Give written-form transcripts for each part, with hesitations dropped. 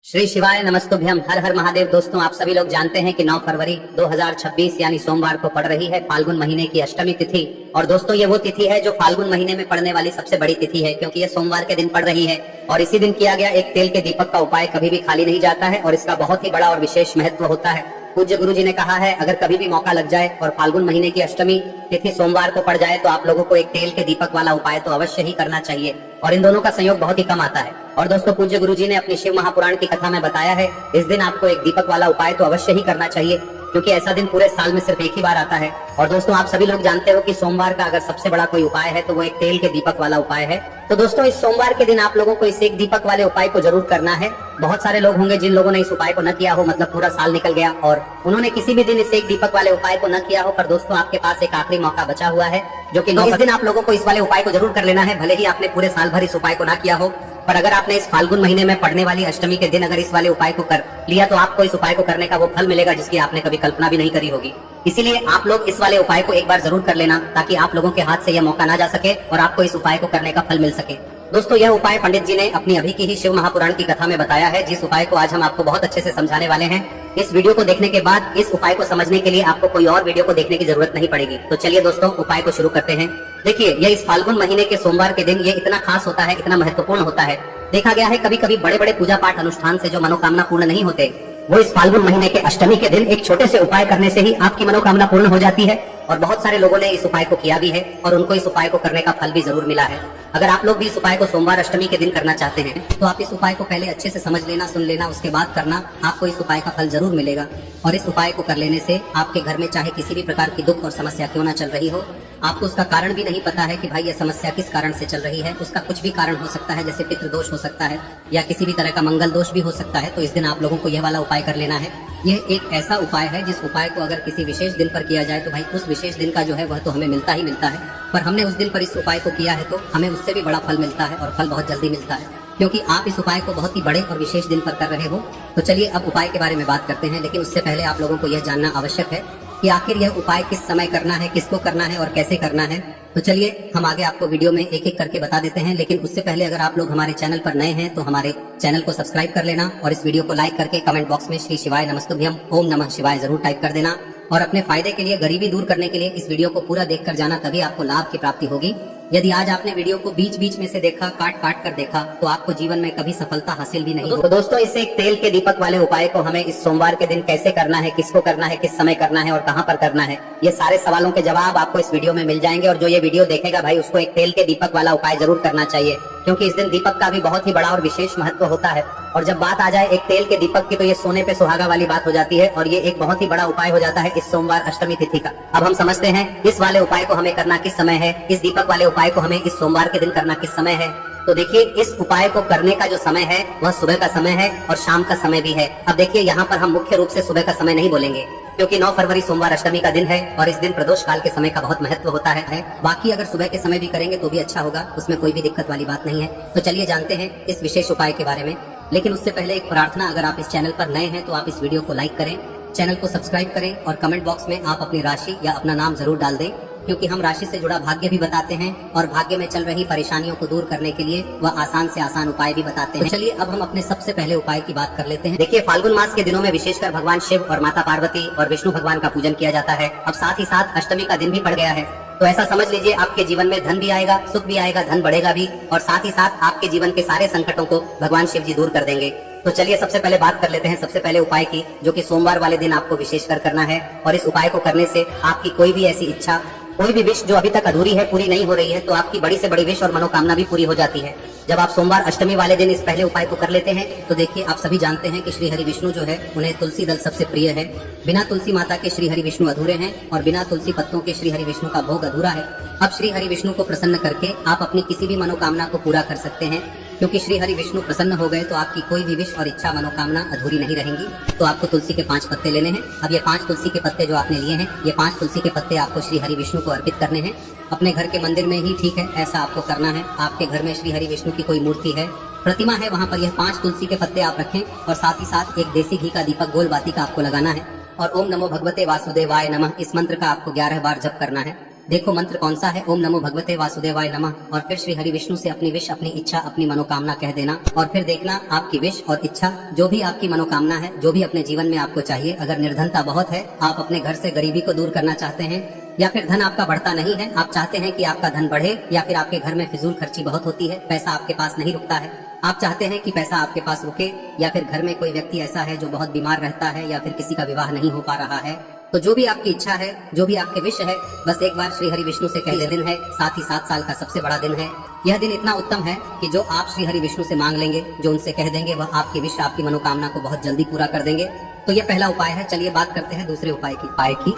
श्री शिवाय नमस्तुभ्यम। हर हर महादेव। दोस्तों, आप सभी लोग जानते हैं कि 9 फरवरी 2026 यानी सोमवार को पड़ रही है फाल्गुन महीने की अष्टमी तिथि। और दोस्तों, ये वो तिथि है जो फाल्गुन महीने में पड़ने वाली सबसे बड़ी तिथि है, क्योंकि ये सोमवार के दिन पड़ रही है। और इसी दिन किया गया एक तेल के दीपक का उपाय कभी भी खाली नहीं जाता है और इसका बहुत ही बड़ा और विशेष महत्व होता है। पूज्य गुरु जी ने कहा है, अगर कभी भी मौका लग जाए और फाल्गुन महीने की अष्टमी तिथि सोमवार को पड़ जाए तो आप लोगों को एक तेल के दीपक वाला उपाय तो अवश्य ही करना चाहिए। और इन दोनों का संयोग बहुत ही कम आता है। और दोस्तों, पूज्य गुरु जी ने अपनी शिव महापुराण की कथा में बताया है, इस दिन आपको एक दीपक वाला उपाय तो अवश्य ही करना चाहिए, क्योंकि ऐसा दिन पूरे साल में सिर्फ एक ही बार आता है। और दोस्तों, आप सभी लोग जानते हो कि सोमवार का अगर सबसे बड़ा कोई उपाय है तो वो एक तेल के दीपक वाला उपाय है। तो दोस्तों, इस सोमवार के दिन आप लोगों को इस एक दीपक वाले उपाय को जरूर करना है। बहुत सारे लोग होंगे जिन लोगों ने इस उपाय को न किया हो, मतलब पूरा साल निकल गया और उन्होंने किसी भी दिन इस एक दीपक वाले उपाय को न किया हो। पर दोस्तों, आपके पास एक आखिरी मौका बचा हुआ है, जो कि इस दिन आप लोगों को इस वाले उपाय को जरूर कर लेना है। भले ही आपने पूरे साल भर इस उपाय को ना किया हो, पर अगर आपने इस फाल्गुन महीने में पड़ने वाली अष्टमी के दिन अगर इस वाले उपाय को कर लिया तो आपको इस उपाय को करने का वो फल मिलेगा जिसकी आपने कभी कल्पना भी नहीं करी होगी। इसीलिए आप लोग इस वाले उपाय को एक बार जरूर कर लेना, ताकि आप लोगों के हाथ से यह मौका ना जा सके और आपको इस उपाय को करने का फल मिल सके। दोस्तों, यह उपाय पंडित जी ने अपनी अभी की ही शिव महापुराण की कथा में बताया है, जिस उपाय को आज हम आपको बहुत अच्छे से समझाने वाले हैं। इस वीडियो को देखने के बाद इस उपाय को समझने के लिए आपको कोई और वीडियो को देखने की जरूरत नहीं पड़ेगी। तो चलिए दोस्तों, उपाय को शुरू करते हैं। देखिए, यह इस फाल्गुन महीने के सोमवार के दिन ये इतना खास होता है, इतना महत्वपूर्ण होता है। देखा गया है कभी कभी बड़े बड़े पूजा पाठ अनुष्ठान से जो मनोकामना पूर्ण नहीं होते, वो इस फाल्गुन महीने के अष्टमी के दिन एक छोटे से उपाय करने से ही आपकी मनोकामना पूर्ण हो जाती है। और बहुत सारे लोगों ने इस उपाय को किया भी है और उनको इस उपाय को करने का फल भी जरूर मिला है। अगर आप लोग भी इस उपाय को सोमवार अष्टमी के दिन करना चाहते हैं तो आप इस उपाय को पहले अच्छे से समझ लेना, सुन लेना, उसके बाद करना। आपको इस उपाय का फल जरूर मिलेगा। और इस उपाय को कर लेने से आपके घर में चाहे किसी भी प्रकार की दुख और समस्या क्यों ना चल रही हो, आपको उसका कारण भी नहीं पता है कि भाई ये समस्या किस कारण से चल रही है, उसका कुछ भी कारण हो सकता है, जैसे पितृदोष हो सकता है या किसी भी तरह का मंगल दोष भी हो सकता है। तो इस दिन आप लोगों को यह वाला उपाय कर लेना है। यह एक ऐसा उपाय है जिस उपाय को अगर किसी विशेष दिन पर किया जाए तो भाई उस विशेष दिन का जो है वह तो हमें मिलता ही मिलता है। पर हमने उस दिन पर इस उपाय को किया है तो हमें उससे भी बड़ा फल मिलता है, और फल बहुत जल्दी मिलता है, क्योंकि आप इस उपाय को बहुत ही बड़े और विशेष दिन पर कर रहे हो। तो चलिए अब उपाय के बारे में बात करते हैं, लेकिन उससे पहले आप लोगों को यह जानना आवश्यक है कि आखिर यह उपाय किस समय करना है, किसको करना है और कैसे करना है। तो चलिए हम आगे आपको वीडियो में एक एक करके बता देते हैं। लेकिन उससे पहले अगर आप लोग हमारे चैनल पर नए हैं तो हमारे चैनल को सब्सक्राइब कर लेना और इस वीडियो को लाइक करके कमेंट बॉक्स में श्री शिवाय नमस्तुभ्यम ओम नमः शिवाय जरूर टाइप कर देना। और अपने फायदे के लिए, गरीबी दूर करने के लिए इस वीडियो को पूरा देख कर जाना, तभी आपको लाभ की प्राप्ति होगी। यदि आज आपने वीडियो को बीच बीच में से देखा, काट काट कर देखा, तो आपको जीवन में कभी सफलता हासिल भी नहीं होगी। तो दोस्तों, इस एक तेल के दीपक वाले उपाय को हमें इस सोमवार के दिन कैसे करना है, किसको करना है, किस समय करना है और कहां पर करना है, ये सारे सवालों के जवाब आपको इस वीडियो में मिल जाएंगे। और जो ये वीडियो देखेगा भाई, उसको एक तेल के दीपक वाला उपाय जरूर करना चाहिए, क्योंकि इस दिन दीपक का भी बहुत ही बड़ा और विशेष महत्व होता है। और जब बात आ जाए एक तेल के दीपक की, तो ये सोने पे सुहागा वाली बात हो जाती है और ये एक बहुत ही बड़ा उपाय हो जाता है इस सोमवार अष्टमी तिथि का। अब हम समझते हैं इस वाले उपाय को हमें करना किस समय है, इस दीपक वाले उपाय को हमें इस सोमवार के दिन करना किस समय है। तो देखिए, इस उपाय को करने का जो समय है वह सुबह का समय है और शाम का समय भी है। अब देखिए, यहाँ पर हम मुख्य रूप से सुबह का समय नहीं बोलेंगे, क्योंकि 9 फरवरी सोमवार अष्टमी का दिन है और इस दिन प्रदोष काल के समय का बहुत महत्व होता है। बाकी अगर सुबह के समय भी करेंगे तो भी अच्छा होगा, उसमें कोई भी दिक्कत वाली बात नहीं है। तो चलिए जानते हैं इस विशेष उपाय के बारे में। लेकिन उससे पहले एक प्रार्थना, अगर आप इस चैनल पर नए हैं तो आप इस वीडियो को लाइक करें, चैनल को सब्सक्राइब करें और कमेंट बॉक्स में आप अपनी राशि या अपना नाम जरूर डाल दें, क्योंकि हम राशि से जुड़ा भाग्य भी बताते हैं और भाग्य में चल रही परेशानियों को दूर करने के लिए वह आसान से आसान उपाय भी बताते हैं। तो चलिए अब हम अपने सबसे पहले उपाय की बात कर लेते हैं। देखिए, फाल्गुन मास के दिनों में विशेषकर भगवान शिव और माता पार्वती और विष्णु भगवान का पूजन किया जाता है। अब साथ ही साथ अष्टमी का दिन भी पड़ गया है, तो ऐसा समझ लीजिए आपके जीवन में धन भी आएगा, सुख भी आएगा, धन बढ़ेगा भी, और साथ ही साथ आपके जीवन के सारे संकटों को भगवान शिव जी दूर कर देंगे। तो चलिए सबसे पहले बात कर लेते हैं सबसे पहले उपाय की, जो कि सोमवार वाले दिन आपको विशेषकर करना है। और इस उपाय को करने से आपकी कोई भी ऐसी इच्छा, कोई भी विश जो अभी तक अधूरी है, पूरी नहीं हो रही है, तो आपकी बड़ी से बड़ी विश और मनोकामना भी पूरी हो जाती है जब आप सोमवार अष्टमी वाले दिन इस पहले उपाय को कर लेते हैं। तो देखिए, आप सभी जानते हैं कि श्री हरि विष्णु जो है उन्हें तुलसी दल सबसे प्रिय है। बिना तुलसी माता के श्री हरि विष्णु अधूरे हैं और बिना तुलसी पत्तों के श्री हरि विष्णु का भोग अधूरा है। अब श्री हरि विष्णु को प्रसन्न करके आप अपनी किसी भी मनोकामना को पूरा कर सकते हैं, क्योंकि श्री हरि विष्णु प्रसन्न हो गए तो आपकी कोई भी विश और इच्छा, मनोकामना अधूरी नहीं रहेंगी। तो आपको तुलसी के 5 पत्ते लेने हैं। अब ये 5 तुलसी के पत्ते जो आपने लिए हैं, ये 5 तुलसी के पत्ते आपको श्री हरि विष्णु को अर्पित करने हैं। अपने घर के मंदिर में ही ठीक है, ऐसा आपको करना है। आपके घर में श्री हरि विष्णु की कोई मूर्ति है, प्रतिमा है, वहाँ पर यह 5 तुलसी के पत्ते आप रखें और साथ ही साथ एक देसी घी का दीपक गोल बाती का आपको लगाना है। और ओम नमो भगवते वासुदेवाय नमः इस मंत्र का आपको 11 बार जप करना है। देखो मंत्र कौन सा है, ओम नमो भगवते वासुदेवाय नमः, और फिर श्री हरि विष्णु से अपनी विश, अपनी इच्छा, अपनी मनोकामना कह देना, और फिर देखना आपकी विश और इच्छा, जो भी आपकी मनोकामना है, जो भी अपने जीवन में आपको चाहिए। अगर निर्धनता बहुत है, आप अपने घर से गरीबी को दूर करना चाहते हैं, या फिर धन आपका बढ़ता नहीं है, आप चाहते हैं कि आपका धन बढ़े, या फिर आपके घर में फिजूल खर्ची बहुत होती है, पैसा आपके पास नहीं रुकता है, आप चाहते हैं कि पैसा आपके पास रुके, या फिर घर में कोई व्यक्ति ऐसा है जो बहुत बीमार रहता है, या फिर किसी का विवाह नहीं हो पा रहा है, तो जो भी आपकी इच्छा है, जो भी आपके विश है, बस एक बार श्री हरि विष्णु से कह दिन है। साथ ही 7 साल का सबसे बड़ा दिन है। यह दिन इतना उत्तम है कि जो आप श्री हरि विष्णु से मांग लेंगे, जो उनसे कह देंगे, वह आपकी विश, आपकी मनोकामना को बहुत जल्दी पूरा कर देंगे। तो यह पहला उपाय है। चलिए बात करते हैं दूसरे उपाय की।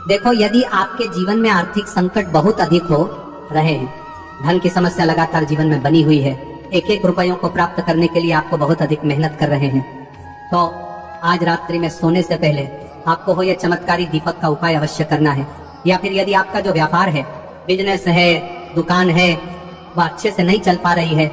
देखो, यदि आपके जीवन में आर्थिक संकट बहुत अधिक हो रहे हैं, धन की समस्या लगातार जीवन में बनी हुई है, एक एक रुपयों को प्राप्त करने के लिए आपको बहुत अधिक मेहनत कर रहे हैं, तो आज रात्रि में सोने से पहले आपको हो यह चमत्कारी दीपक का उपाय अवश्य करना है। या फिर यदि आपका जो व्यापार है, बिजनेस है, दुकान है, वह अच्छे से नहीं चल पा रही है,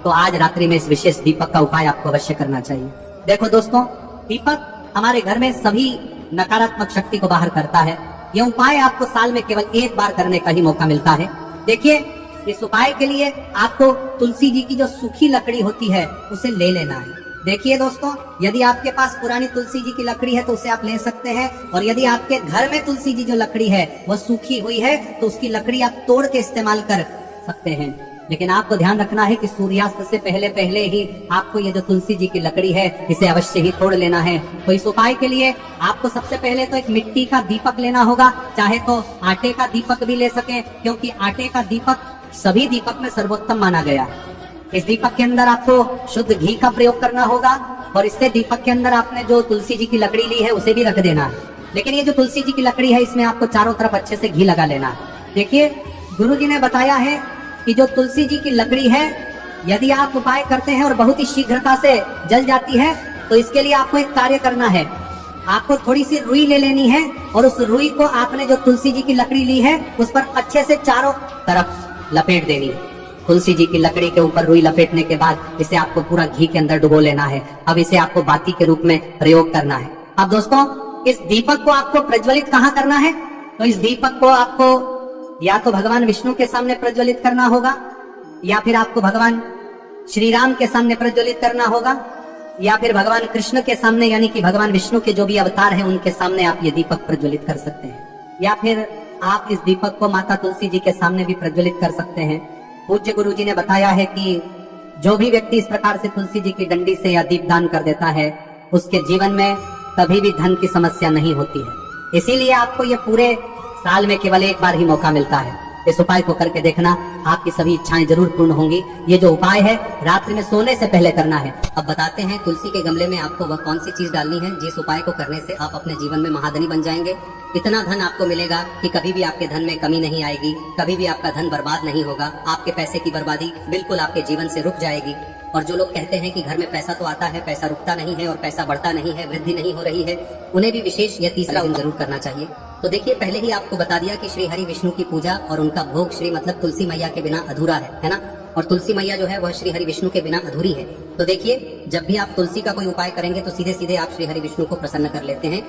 तो आज रात्रि में इस विशेष दीपक का उपाय आपको अवश्य करना चाहिए। देखो दोस्तों, दीपक हमारे घर में सभी नकारात्मक शक्ति को बाहर करता है। यह उपाय आपको साल में केवल एक बार करने का ही मौका मिलता है। देखिए, इस उपाय के लिए आपको तुलसी जी की जो सूखी लकड़ी होती है उसे ले लेना है। देखिए दोस्तों, यदि आपके पास पुरानी तुलसी जी की लकड़ी है तो उसे आप ले सकते हैं, और यदि आपके घर में तुलसी जी जो लकड़ी है वह सूखी हुई है तो उसकी लकड़ी आप तोड़ के इस्तेमाल कर सकते हैं। लेकिन आपको ध्यान रखना है कि सूर्यास्त से पहले ही आपको ये जो तुलसी जी की लकड़ी है इसे अवश्य ही तोड़ लेना है। तो इस उपाय के लिए आपको सबसे पहले तो एक मिट्टी का दीपक लेना होगा, चाहे तो आटे का दीपक भी ले सके, क्योंकि आटे का दीपक सभी दीपक में सर्वोत्तम माना गया है। इस दीपक के अंदर आपको शुद्ध घी का प्रयोग करना होगा, और इससे दीपक के अंदर आपने जो तुलसी जी की लकड़ी ली है उसे भी रख देना है। लेकिन ये जो तुलसी जी की लकड़ी है, इसमें आपको चारों तरफ अच्छे से घी लगा लेना है। देखिए, गुरु जी ने बताया है कि जो तुलसी जी की लकड़ी है, यदि आप उपाय करते हैं और बहुत ही शीघ्रता से जल जाती है, तो इसके लिए आपको एक कार्य करना है। आपको थोड़ी सी रुई ले लेनी है, और उस रुई को आपने जो तुलसी जी की लकड़ी ली है उस पर अच्छे से चारों तरफ लपेट देनी है। तुलसी जी की लकड़ी के ऊपर रुई लपेटने के बाद इसे आपको पूरा घी के अंदर डुबो लेना है। अब इसे आपको बाती के रूप में प्रयोग करना है। अब दोस्तों, इस दीपक को आपको प्रज्वलित कहाँ करना है? तो इस दीपक को आपको या तो भगवान विष्णु के सामने प्रज्वलित करना होगा, या फिर आपको भगवान श्री राम के सामने प्रज्वलित करना होगा, या फिर भगवान कृष्ण के सामने, यानी कि भगवान विष्णु के जो भी अवतार हैं उनके सामने आप ये दीपक प्रज्वलित कर सकते हैं। या फिर आप इस दीपक को माता तुलसी जी के सामने भी प्रज्वलित कर सकते हैं। पूज्य गुरु जी ने बताया है कि जो भी व्यक्ति इस प्रकार से तुलसी जी की डंडी से या दीपदान कर देता है, उसके जीवन में कभी भी धन की समस्या नहीं होती है। इसीलिए आपको ये पूरे साल में केवल एक बार ही मौका मिलता है। इस उपाय को करके देखना, आपकी सभी इच्छाएं जरूर पूर्ण होंगी। ये जो उपाय है रात्रि में सोने से पहले करना है। अब बताते हैं तुलसी के गमले में आपको वह कौन सी चीज डालनी है जिस उपाय को करने से आप अपने जीवन में महाधनी बन जाएंगे। इतना धन आपको मिलेगा कि कभी भी आपके धन में कमी नहीं आएगी, कभी भी आपका धन बर्बाद नहीं होगा। आपके पैसे की बर्बादी बिल्कुल आपके जीवन से रुक जाएगी। और जो लोग कहते हैं कि घर में पैसा तो आता है, पैसा रुकता नहीं है और पैसा बढ़ता नहीं है, वृद्धि नहीं हो रही है, उन्हें भी विशेष यह तीसरा दिन जरूर करना चाहिए। तो देखिए, पहले ही आपको बता दिया कि श्री हरि विष्णु की पूजा और उनका भोग श्री मतलब तुलसी मैया के बिना अधूरा है ना। और तुलसी मैया जो है वह श्री हरि विष्णु के बिना अधूरी है। तो देखिए, जब भी आप तुलसी का कोई उपाय करेंगे तो सीधे सीधे आप श्री हरि विष्णु को प्रसन्न कर लेते हैं।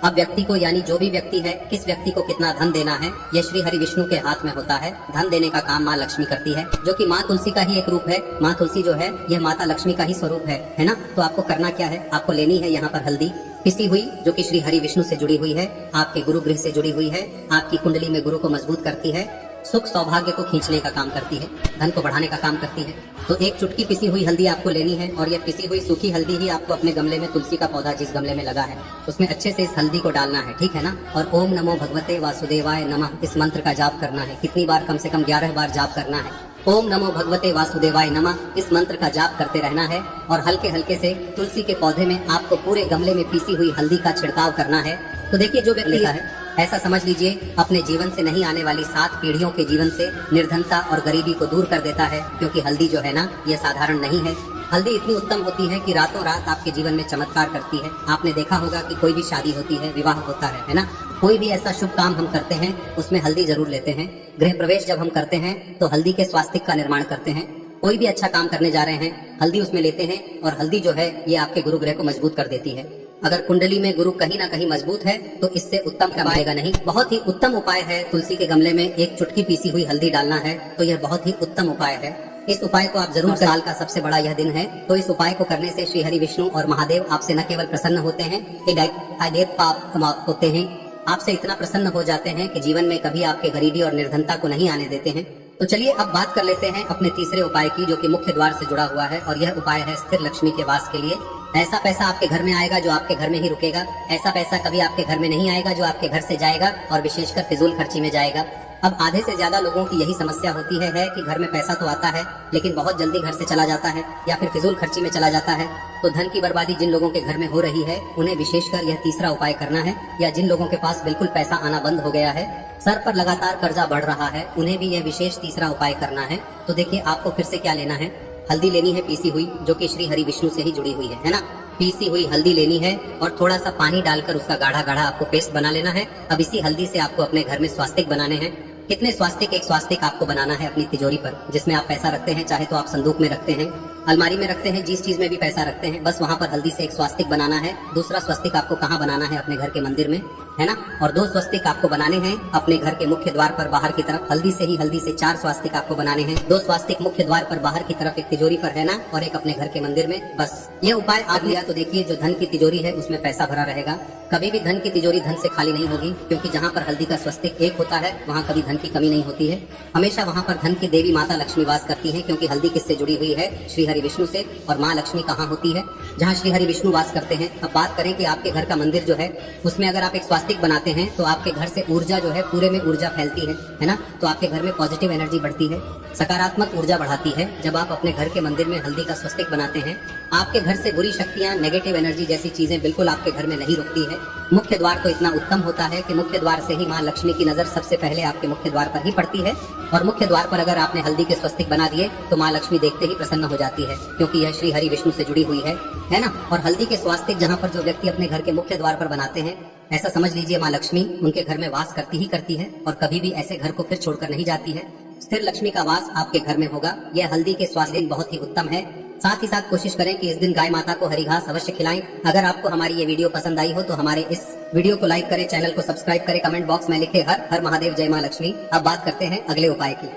अब व्यक्ति को, यानी जो भी व्यक्ति है, किस व्यक्ति को कितना धन देना है, यह श्री हरि विष्णु के हाथ में होता है। धन देने का काम माँ लक्ष्मी करती है, जो कि माँ तुलसी का ही एक रूप है। माँ तुलसी जो है यह माता लक्ष्मी का ही स्वरूप है ना। तो आपको करना क्या है, आपको लेनी है यहाँ पर हल्दी पिसी हुई, जो कि श्री हरि विष्णु से जुड़ी हुई है, आपके गुरु गृह से जुड़ी हुई है, आपकी कुंडली में गुरु को मजबूत करती है, सुख सौभाग्य को खींचने का काम करती है, धन को बढ़ाने का काम करती है। तो एक चुटकी पिसी हुई हल्दी आपको लेनी है, और यह पिसी हुई सूखी हल्दी ही आपको अपने गमले में, तुलसी का पौधा जिस गमले में लगा है उसमें अच्छे से इस हल्दी को डालना है, ठीक है ना। और ओम नमो भगवते वासुदेवाय नमः इस मंत्र का जाप करना है। कितनी बार? कम से कम 11 बार जाप करना है। ओम नमो भगवते वासुदेवाय नमः इस मंत्र का जाप करते रहना है, और हल्के हल्के से तुलसी के पौधे में आपको पूरे गमले में पीसी हुई हल्दी का छिड़काव करना है। तो देखिए, जो व्यक्ति लिखा है, ऐसा समझ लीजिए अपने जीवन से नहीं आने वाली 7 पीढ़ियों के जीवन से निर्धनता और गरीबी को दूर कर देता है। क्योंकि हल्दी जो है ना, यह साधारण नहीं है। हल्दी इतनी उत्तम होती है कि रातों रात आपके जीवन में चमत्कार करती है। आपने देखा होगा कि कोई भी शादी होती है, विवाह होता है ना, कोई भी ऐसा शुभ काम हम करते हैं उसमें हल्दी जरूर लेते हैं। गृह प्रवेश जब हम करते हैं तो हल्दी के स्वास्तिक का निर्माण करते हैं। कोई भी अच्छा काम करने जा रहे हैं, हल्दी उसमें लेते हैं, और हल्दी जो है ये आपके गुरु गृह को मजबूत कर देती है। अगर कुंडली में गुरु कहीं ना कहीं मजबूत है तो इससे उत्तम क्या बनेगा नहीं। बहुत ही उत्तम उपाय है तुलसी के गमले में एक चुटकी पीसी हुई हल्दी डालना है, तो यह बहुत ही उत्तम उपाय है। इस उपाय को आप जरूर साल का सबसे बड़ा यह दिन है, तो इस उपाय को करने से श्री हरि विष्णु और महादेव आपसे न केवल प्रसन्न होते हैं कि पाप समाप्त होते हैं, आपसे इतना प्रसन्न हो जाते हैं कि जीवन में कभी आपके गरीबी और निर्धनता को नहीं आने देते हैं। तो चलिए अब बात कर लेते हैं अपने तीसरे उपाय की, जो कि मुख्य द्वार से जुड़ा हुआ है, और यह उपाय है स्थिर लक्ष्मी के वास के लिए। ऐसा पैसा आपके घर में आएगा जो आपके घर में ही रुकेगा, ऐसा पैसा कभी आपके घर में नहीं आएगा जो आपके घर से जाएगा और विशेषकर फिजूल खर्ची में जाएगा। अब आधे से ज्यादा लोगों की यही समस्या होती है कि घर में पैसा तो आता है लेकिन बहुत जल्दी घर से चला जाता है या फिर फिजूल खर्ची में चला जाता है। तो धन की बर्बादी जिन लोगों के घर में हो रही है उन्हें विशेषकर यह तीसरा उपाय करना है, या जिन लोगों के पास बिल्कुल पैसा आना बंद हो गया है, सर पर लगातार कर्जा बढ़ रहा है, उन्हें भी यह विशेष तीसरा उपाय करना है। तो देखिए आपको फिर से क्या लेना है, हल्दी लेनी है पीसी हुई, जो कि श्री हरि विष्णु से ही जुड़ी हुई है ना। पीसी हुई हल्दी लेनी है और थोड़ा सा पानी डालकर उसका गाढ़ा गाढ़ा आपको पेस्ट बना लेना है। अब इसी हल्दी से आपको अपने घर में स्वास्तिक बनाने हैं। कितने स्वास्तिक? एक स्वास्तिक आपको बनाना है अपनी तिजोरी पर, जिसमें आप पैसा रखते हैं, चाहे तो आप संदूक में रखते हैं, अलमारी में रखते हैं, जिस चीज में भी पैसा रखते हैं, बस वहाँ पर हल्दी से एक स्वास्तिक बनाना है। दूसरा स्वास्तिक आपको कहाँ बनाना है? अपने घर के मंदिर में, है ना। और 2 स्वास्तिक आपको बनाने हैं अपने घर के मुख्य द्वार पर बाहर की तरफ। हल्दी से 4 स्वास्तिक आपको बनाने हैं। 2 स्वास्तिक मुख्य द्वार पर बाहर की तरफ, एक तिजोरी पर है ना, और एक अपने घर के मंदिर में। बस ये उपाय आप लिया तो देखिए जो धन की तिजोरी है उसमें पैसा भरा रहेगा। कभी भी धन की तिजोरी धन से खाली नहीं होगी, क्योंकि जहाँ पर हल्दी का स्वस्तिक एक होता है वहाँ कभी धन की कमी नहीं होती है। हमेशा वहाँ पर धन की देवी माता लक्ष्मी वास करती है, क्योंकि हल्दी किससे जुड़ी हुई है? श्री हरि विष्णु से। और माँ लक्ष्मी कहाँ होती है? जहाँ श्री हरि विष्णु वास करते हैं। अब बात करें कि आपके घर का मंदिर जो है उसमें अगर आप एक स्वास्तिक बनाते हैं तो आपके घर से ऊर्जा जो है पूरे में ऊर्जा फैलती है ना। तो आपके घर में पॉजिटिव एनर्जी बढ़ती है, सकारात्मक ऊर्जा बढ़ाती है। जब आप अपने घर के मंदिर में हल्दी का स्वस्तिक बनाते हैं, आपके घर से बुरी शक्तियां, नेगेटिव एनर्जी जैसी चीजें बिल्कुल आपके घर में नहीं रुकती है। मुख्य द्वार तो इतना उत्तम होता है कि मुख्य द्वार से ही माँ लक्ष्मी की नजर सबसे पहले आपके मुख्य द्वार पर ही पड़ती है, और मुख्य द्वार पर अगर आपने हल्दी के स्वस्तिक बना दिए तो माँ लक्ष्मी देखते ही प्रसन्न हो जाती है, क्योंकि यह श्री हरि विष्णु से जुड़ी हुई है ना। और हल्दी के स्वास्तिक जहाँ पर जो व्यक्ति अपने घर के मुख्य द्वार पर बनाते हैं, ऐसा समझ लीजिए माँ लक्ष्मी उनके घर में वास करती ही करती है, और कभी भी ऐसे घर को फिर छोड़कर नहीं जाती है। स्थिर लक्ष्मी का वास आपके घर में होगा। यह हल्दी के स्वास्तिक बहुत ही उत्तम है। साथ ही साथ कोशिश करें कि इस दिन गाय माता को हरी घास अवश्य खिलाएं। अगर आपको हमारी ये वीडियो पसंद आई हो तो हमारे इस वीडियो को लाइक करें, चैनल को सब्सक्राइब करें, कमेंट बॉक्स में लिखे हर हर महादेव जय माँ लक्ष्मी। अब बात करते हैं अगले उपाय की।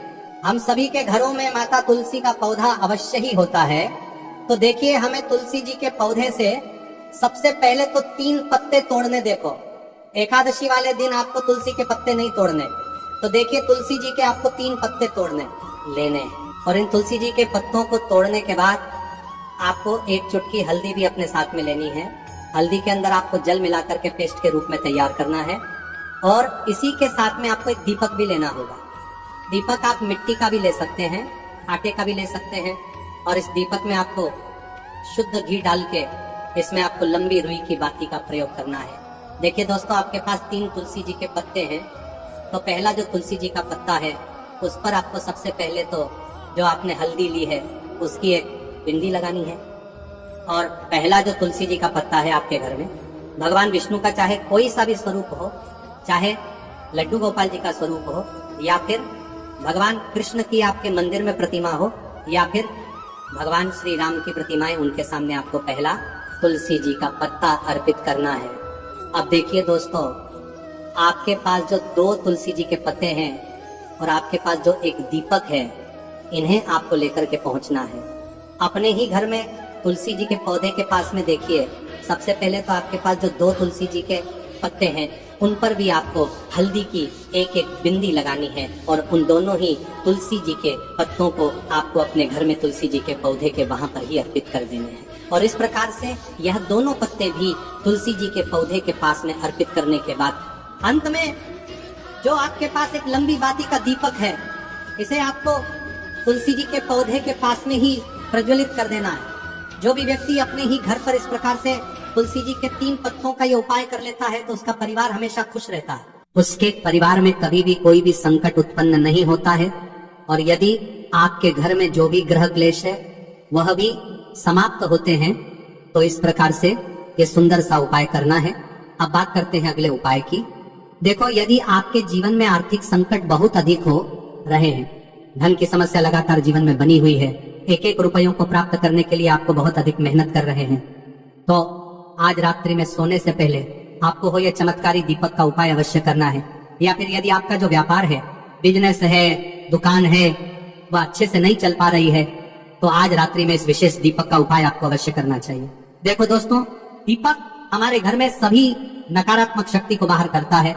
हम सभी के घरों में माता तुलसी का पौधा अवश्य ही होता है। तो देखिए हमें तुलसी जी के पौधे से सबसे पहले तो 3 पत्ते तोड़ने। देखो एकादशी वाले दिन आपको तुलसी के पत्ते नहीं तोड़ने, तो देखिए तुलसी जी के आपको 3 पत्ते तोड़ने लेने, और इन तुलसी जी के पत्तों को तोड़ने के बाद आपको एक चुटकी हल्दी भी अपने साथ में लेनी है। हल्दी के अंदर आपको जल मिलाकर के पेस्ट के रूप में तैयार करना है, और इसी के साथ में आपको एक दीपक भी लेना होगा। दीपक आप मिट्टी का भी ले सकते हैं, आटे का भी ले सकते हैं, और इस दीपक में आपको शुद्ध घी डाल के इसमें आपको लंबी रुई की बाती का प्रयोग करना है। देखिए दोस्तों, आपके पास 3 तुलसी जी के पत्ते हैं, तो पहला जो तुलसी जी का पत्ता है उस पर आपको सबसे पहले तो जो आपने हल्दी ली है उसकी एक बिंदी लगानी है। और पहला जो तुलसी जी का पत्ता है आपके घर में, भगवान विष्णु का चाहे कोई सा भी स्वरूप हो, चाहे लड्डू गोपाल जी का स्वरूप हो, या फिर भगवान कृष्ण की आपके मंदिर में प्रतिमा हो, या फिर भगवान श्री राम की प्रतिमाएं, उनके सामने आपको पहला तुलसी जी का पत्ता अर्पित करना है। अब देखिए दोस्तों, आपके पास जो 2 तुलसी जी के पत्ते हैं और आपके पास जो एक दीपक है, इन्हें आपको लेकर के पहुंचना है अपने ही घर में। तुलसी जी के पौधे के पास में देखिए सबसे पहले तो आपके पास जो 2 तुलसी जी के पत्ते हैं उन पर भी आपको हल्दी की एक एक बिंदी लगानी है, और उन दोनों ही तुलसी जी के पत्तों को आपको अपने घर में तुलसी जी के पौधे के वहां पर ही अर्पित कर देने हैं। और इस प्रकार से यह दोनों पत्ते भी तुलसी जी के पौधे के पास में अर्पित करने के बाद अंत में जो आपके पास एक लंबी बाती का दीपक है, इसे आपको तुलसी जी के पौधे के पास में ही प्रज्वलित कर देना है। जो भी व्यक्ति अपने ही घर पर इस प्रकार से तुलसी जी के 3 पत्तों का ये उपाय कर लेता है तो उसका परिवार हमेशा खुश रहता है, उसके परिवार में कभी भी कोई भी संकट उत्पन्न नहीं होता है, और यदि आपके घर में जो भी ग्रह क्लेश है वह भी समाप्त होते हैं। तो इस प्रकार से ये सुंदर सा उपाय करना है। अब बात करते हैं अगले उपाय की। देखो, यदि आपके जीवन में आर्थिक संकट बहुत अधिक हो रहे हैं, धन की समस्या लगातार जीवन में बनी हुई है, एक एक रुपयों को प्राप्त करने के लिए आपको बहुत अधिक मेहनत कर रहे हैं, तो आज रात्रि में सोने से पहले आपको हो ये चमत्कारी दीपक का उपाय अवश्य करना है। या फिर यदि आपका जो व्यापार है, बिजनेस है, दुकान है, वह अच्छे से नहीं चल पा रही है, तो आज रात्रि में इस विशेष दीपक का उपाय आपको अवश्य करना चाहिए। देखो दोस्तों, दीपक हमारे घर में सभी नकारात्मक शक्ति को बाहर करता है।